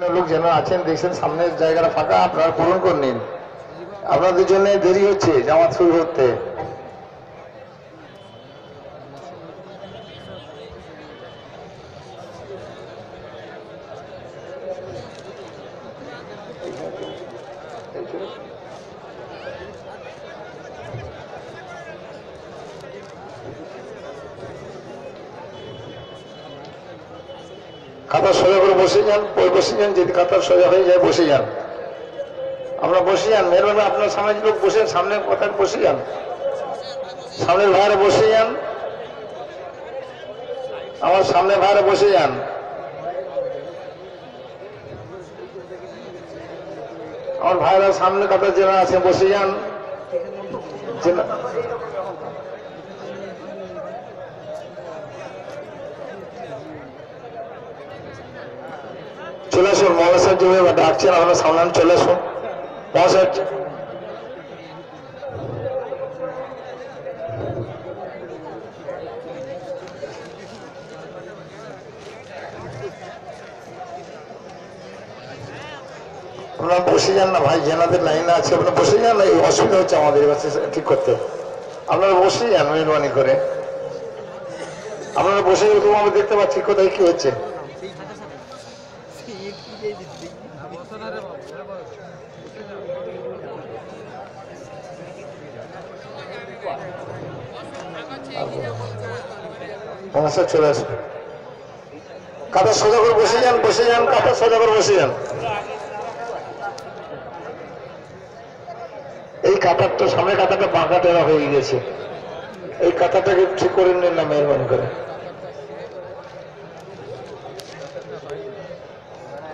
লোক যেন আছেন দেখছেন সামনের জায়গাটা ফাঁকা, আপনারা পূরণ করে নিন। আপনাদের জন্য দেরি হচ্ছে জামাত শুরু করতে। কাতার সোজা করে বসে যান, বসে যান, যদি কাতার সোজা হয়ে যায় বসে যান। আমরা বসে যান, মেহরবানি আপনার সামনে লোক বসেন, সামনে কথায় বসে যান, সামনের ভাইরে বসে যান, আমার সামনে ভাইরে বসে যান। আমার ভাইরা সামনে কাতার যারা আছে বসে যান। চলে আসুন মহলা সাহেব, যেভাবে ডাকছেন আপনার সামনে চলে আসুন মহলা সাহেব। আপনারা বসে যান না ভাই, যেনাদের লাইনে আছে আপনারা বসে যান না, এই অসুবিধা হচ্ছে আমাদের কাছে ঠিক করতে। আপনারা বসে যান মেহরবানি করে, আপনারা বসে আমি দেখতে পাচ্ছি কোথায় কি হচ্ছে। চলে আসুন, কাতার সোজা করে বসে যান, বসে যান, কাতার সোজা করে বসে যান। এই কাতারটা সামনে কাতারটা বাঁকা টেরা হয়ে গেছে, এই কাতারটাকে ঠিক করে নিন না মেহরবানি করে।